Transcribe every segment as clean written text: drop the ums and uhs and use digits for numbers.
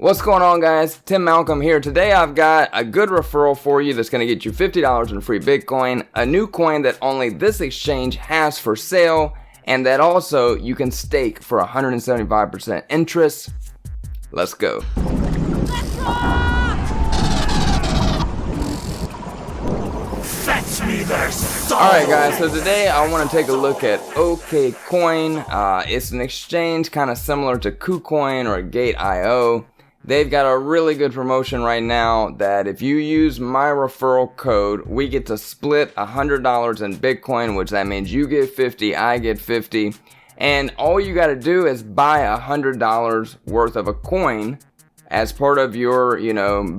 What's going on, guys? Tim Malcolm here. Today I've got a good referral for you that's going to get you $50 in free Bitcoin, a new coin that only this exchange has for sale, and that also you can stake for 175% interest. Let's go. Fetch me their soul! Alright guys, so today I want to take a look at OKCoin. It's an exchange kind of similar to KuCoin or Gate.io. They've got a really good promotion right now that if you use my referral code, we get to split $100 in Bitcoin, which that means you get 50, I get 50. And all you got to do is buy $100 worth of a coin as part of your,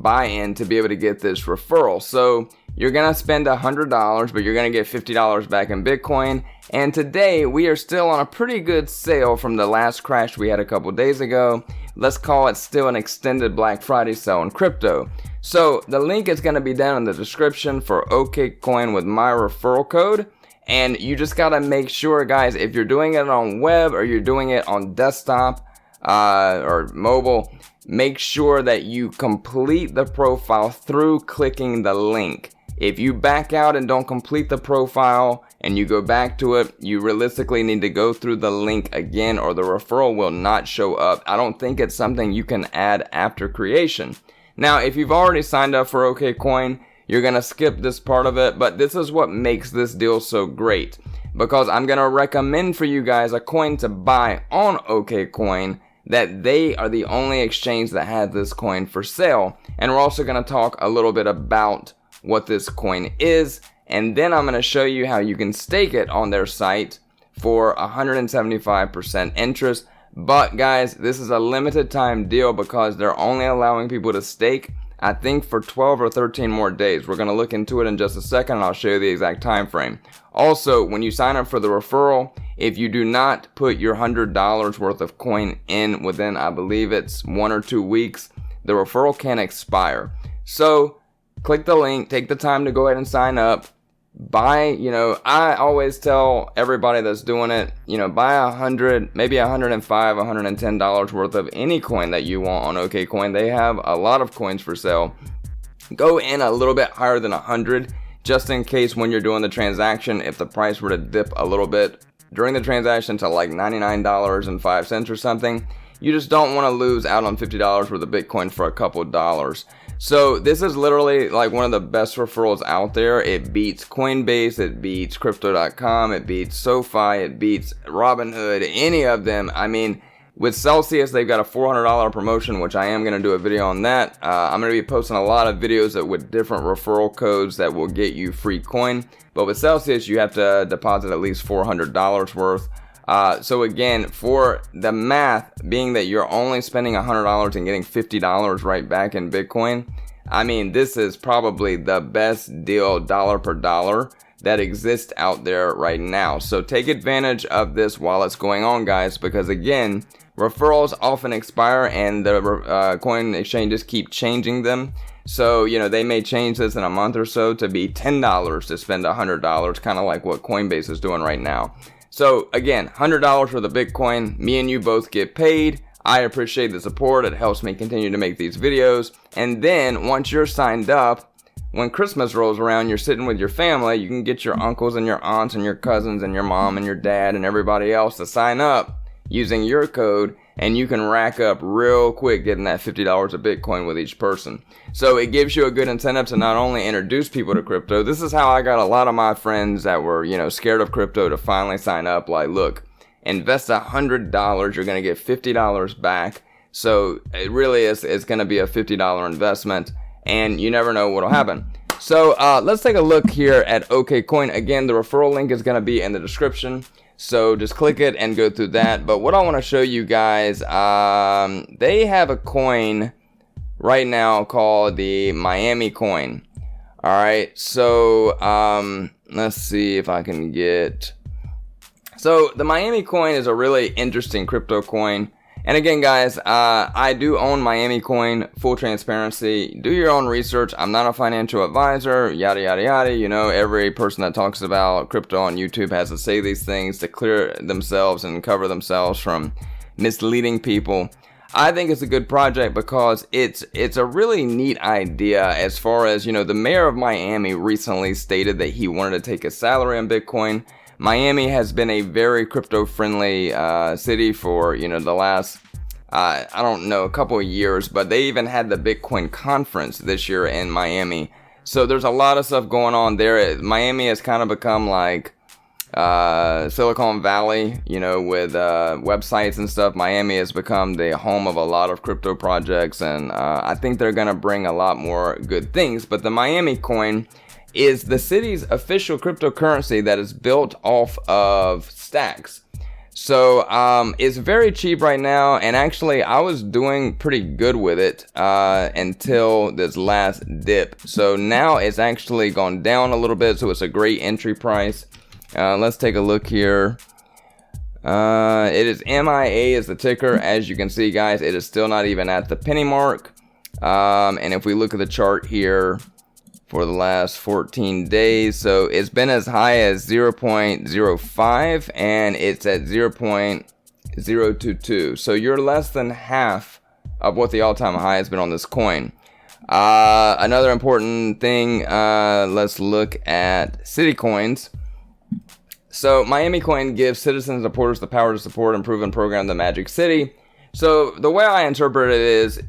buy-in to be able to get this referral. So you're going to spend $100, but you're going to get $50 back in Bitcoin. And today we are still on a pretty good sale from the last crash we had a couple days ago. Let's call it still an extended Black Friday sale in crypto. So the link is going to be down in the description for OKCoin with my referral code. And you just got to make sure, guys, if you're doing it on web or you're doing it on desktop or mobile, make sure that you complete the profile through clicking the link. If you back out and don't complete the profile and you go back to it, you realistically need to go through the link again or the referral will not show up. I don't think it's something you can add after creation. Now, if you've already signed up for OKCoin, you're going to skip this part of it, but this is what makes this deal so great. Because I'm going to recommend for you guys a coin to buy on OKCoin that they are the only exchange that has this coin for sale. And we're also going to talk a little bit about what this coin is, and then I'm going to show you how you can stake it on their site for 175% interest. But guys, this is a limited time deal because they're only allowing people to stake, I think, for 12 or 13 more days. We're going to look into it in just a second and I'll show you the exact time frame. Also, when you sign up for the referral, if you do not put your $100 worth of coin in within, I believe it's 1 or 2 weeks, the referral can expire. So click the link, take the time to go ahead and sign up. Buy, I always tell everybody that's doing it, buy $100, maybe $105, $110 worth of any coin that you want on OKCoin. They have a lot of coins for sale. Go in a little bit higher than 100, just in case when you're doing the transaction, if the price were to dip a little bit during the transaction to like $99.05 or something, you just don't want to lose out on $50 worth of Bitcoin for a couple dollars. So this is literally like one of the best referrals out there. It beats Coinbase, it beats Crypto.com, it beats SoFi, it beats Robinhood, any of them. I mean, with Celsius, they've got a $400 promotion, which I am going to do a video on that. I'm going to be posting a lot of videos with different referral codes that will get you free coin. But with Celsius, you have to deposit at least $400 worth. So again, for the math, being that you're only spending $100 and getting $50 right back in Bitcoin, I mean, this is probably the best deal dollar per dollar that exists out there right now. So take advantage of this while it's going on, guys, because again, referrals often expire and the coin exchanges keep changing them. So, they may change this in a month or so to be $10 to spend $100, kind of like what Coinbase is doing right now. So again, $100 for the Bitcoin. Me and you both get paid. I appreciate the support. It helps me continue to make these videos. And then once you're signed up, when Christmas rolls around, you're sitting with your family, you can get your uncles and your aunts and your cousins and your mom and your dad and everybody else to sign up using your code, and you can rack up real quick getting that $50 of Bitcoin with each person. So it gives you a good incentive to not only introduce people to crypto. This is how I got a lot of my friends that were, scared of crypto to finally sign up. Like, look, invest $100, you're going to get $50 back. So it really is, it's going to be a $50 investment, and you never know what'll happen. So let's take a look here at OKCoin. Again, the referral link is going to be in the description. So just click it and go through that. But what I want to show you guys, they have a coin right now called the Miami coin. All right. So let's see if I can get. So the Miami coin is a really interesting crypto coin. And again, guys, I do own Miami coin, full transparency. Do your own research. I'm not a financial advisor, yada, yada, yada. Every person that talks about crypto on YouTube has to say these things to clear themselves and cover themselves from misleading people. I think it's a good project because it's a really neat idea as far as, the mayor of Miami recently stated that he wanted to take a salary on Bitcoin. Miami has been a very crypto-friendly city for, the last, I don't know, a couple of years, but they even had the Bitcoin conference this year in Miami. So there's a lot of stuff going on there. Miami has kind of become like Silicon Valley, with websites and stuff. Miami has become the home of a lot of crypto projects, and I think they're going to bring a lot more good things. But the Miami coin is the city's official cryptocurrency that is built off of Stacks. So it's very cheap right now, and actually I was doing pretty good with it until this last dip. So now it's actually gone down a little bit, so it's a great entry price. Let's take a look here. It is MIA is the ticker. As you can see, guys, it is still not even at the penny mark. And if we look at the chart here for the last 14 days, so it's been as high as 0.05 and it's at 0.022. So you're less than half of what the all-time high has been on this coin. Another important thing, let's look at City Coins. So Miami Coin gives citizens and supporters the power to support, improve, and program the Magic City. So the way I interpret it is,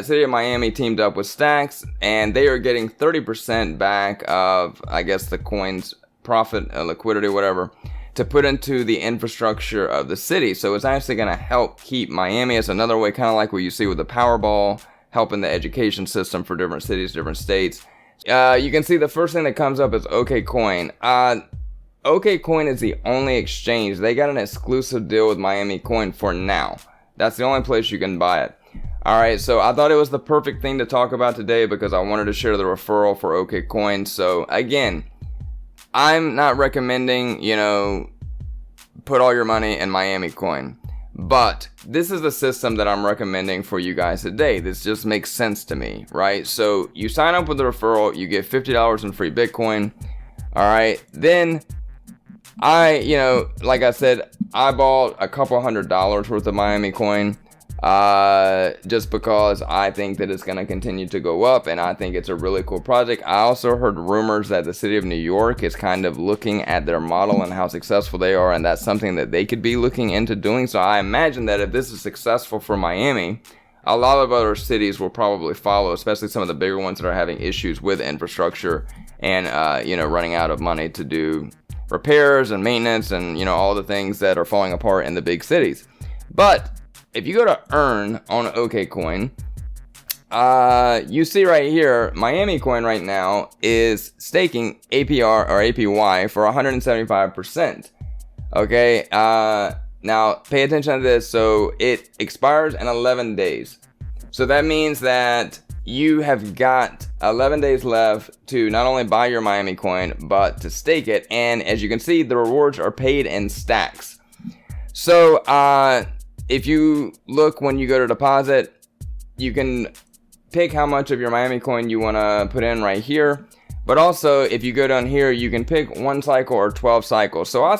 City of Miami teamed up with Stacks, and they are getting 30% back of, I guess, the coin's profit, liquidity, whatever, to put into the infrastructure of the city. So it's actually going to help keep Miami. It's another way, kind of like what you see with the Powerball, helping the education system for different cities, different states. You can see the first thing that comes up is OKCoin. OKCoin is the only exchange. They got an exclusive deal with Miami Coin for now. That's the only place you can buy it. Alright, so I thought it was the perfect thing to talk about today because I wanted to share the referral for OKCoin. So again, I'm not recommending, put all your money in Miami Coin. But this is the system that I'm recommending for you guys today. This just makes sense to me, right? So you sign up with the referral, you get $50 in free Bitcoin. Alright, then like I said, I bought a couple $100 worth of Miami Coin just because I think that it's going to continue to go up, and I think it's a really cool project. I also heard rumors that the city of New York is kind of looking at their model and how successful they are, and that's something that they could be looking into doing. So I imagine that if this is successful for Miami, a lot of other cities will probably follow, especially some of the bigger ones that are having issues with infrastructure and running out of money to do repairs and maintenance and all the things that are falling apart in the big cities. But if you go to earn on OKCoin, you see right here, Miami Coin right now is staking APR or APY for 175%. Okay, now pay attention to this. So it expires in 11 days. So that means that you have got 11 days left to not only buy your Miami Coin, but to stake it. And as you can see, the rewards are paid in stacks. So if you look when you go to deposit, you can pick how much of your Miami Coin you want to put in right here. But also, if you go down here, you can pick 1 cycle or 12 cycles. So I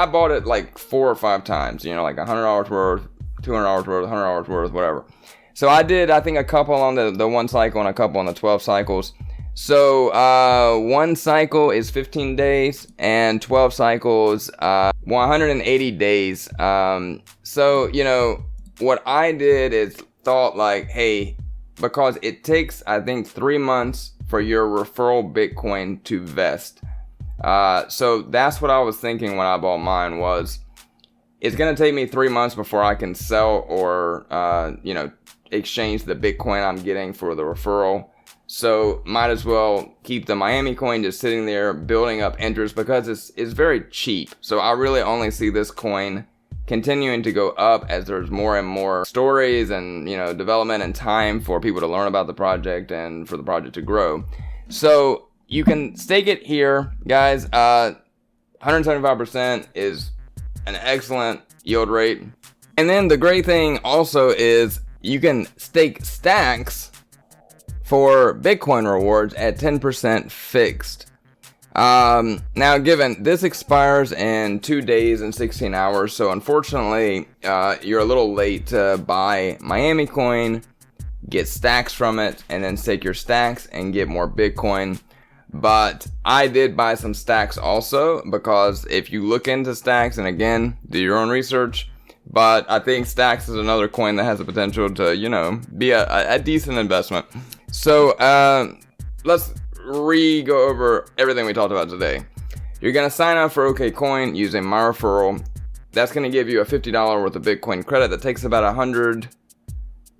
bought it like 4 or 5 times, like $100 worth, $200 worth, $100 worth, whatever. So I did, I think, a couple on the 1 cycle and a couple on the 12 cycles. So 1 cycle is 15 days and 12 cycles 180 days. So what I did is thought like, hey, because it takes, I think, 3 months for your referral Bitcoin to vest. So that's what I was thinking when I bought mine was, it's going to take me 3 months before I can sell or, exchange the Bitcoin I'm getting for the referral. So might as well keep the Miami Coin just sitting there building up interest because it's very cheap. So I really only see this coin continuing to go up as there's more and more stories and development and time for people to learn about the project and for the project to grow. So you can stake it here, guys. 175% is an excellent yield rate. And then the great thing also is you can stake stacks for Bitcoin rewards at 10% fixed. Now, given this expires in 2 days and 16 hours, so unfortunately, you're a little late to buy Miami Coin, get stacks from it, and then stake your stacks and get more Bitcoin. But I did buy some stacks also, because if you look into stacks, and again, do your own research, but I think stacks is another coin that has the potential to, you know, be a decent investment. So, let's go over everything we talked about today. You're going to sign up for OKCoin using my referral. That's going to give you a $50 worth of Bitcoin credit that takes about 100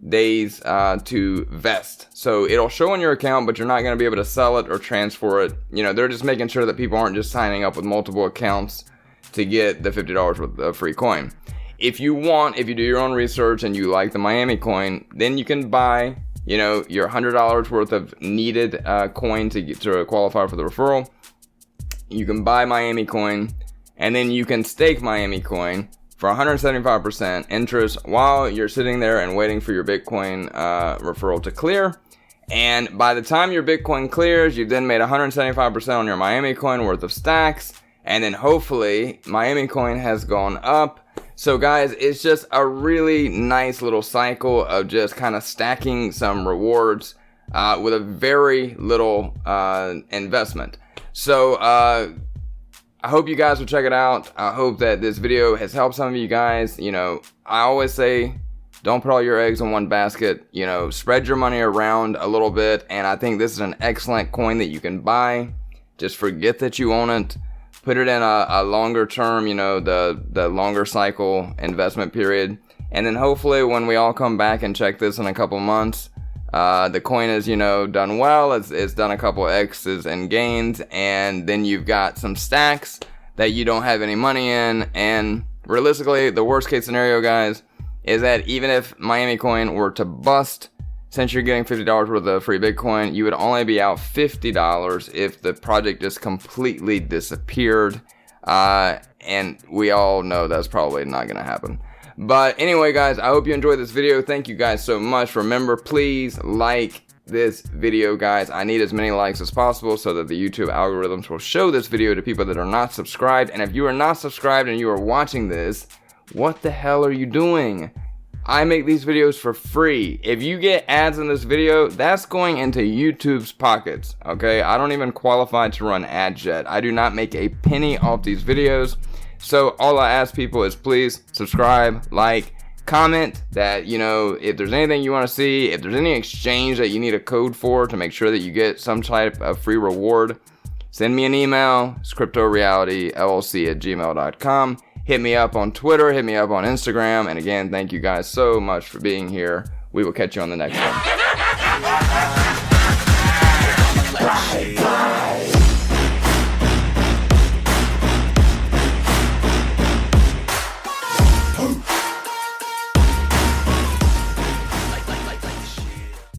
days to vest. So it'll show on your account, but you're not going to be able to sell it or transfer it. You know, they're just making sure that people aren't just signing up with multiple accounts to get the $50 worth of free coin. If you do your own research and you like the Miami Coin, then you can buy, you know, your $100 worth of needed coin to qualify for the referral. You can buy Miami Coin, and then you can stake Miami Coin for 175% interest while you're sitting there and waiting for your Bitcoin referral to clear. And by the time your Bitcoin clears, you've then made 175% on your Miami Coin worth of stacks, and then hopefully Miami Coin has gone up. So guys, it's just a really nice little cycle of just kind of stacking some rewards with a very little investment. So I hope you guys will check it out. I hope that this video has helped some of you guys. You know, I always say, don't put all your eggs in one basket. You know, spread your money around a little bit. And I think this is an excellent coin that you can buy. Just forget that you own it. Put it in a longer term, you know, the longer cycle investment period. And then hopefully when we all come back and check this in a couple months, the coin is, you know, done well. It's done a couple X's and gains, and then you've got some stacks that you don't have any money in. And realistically, the worst case scenario, guys, is that even if Miami Coin were to bust, since you're getting $50 worth of free Bitcoin, you would only be out $50 if the project just completely disappeared. And we all know that's probably not going to happen. But anyway, guys, I hope you enjoyed this video. Thank you guys so much. Remember, please like this video, guys. I need as many likes as possible so that the YouTube algorithms will show this video to people that are not subscribed. And if you are not subscribed and you are watching this, what the hell are you doing? I make these videos for free. If you get ads in this video, that's going into YouTube's pockets, okay? I don't even qualify to run ads yet. I do not make a penny off these videos. So all I ask people is please subscribe, like, comment that, you know, if there's anything you want to see, if there's any exchange that you need a code for to make sure that you get some type of free reward, send me an email, scriptorealityllc@gmail.com. Hit me up on Twitter, hit me up on Instagram, and again, thank you guys so much for being here. We will catch you on the next one.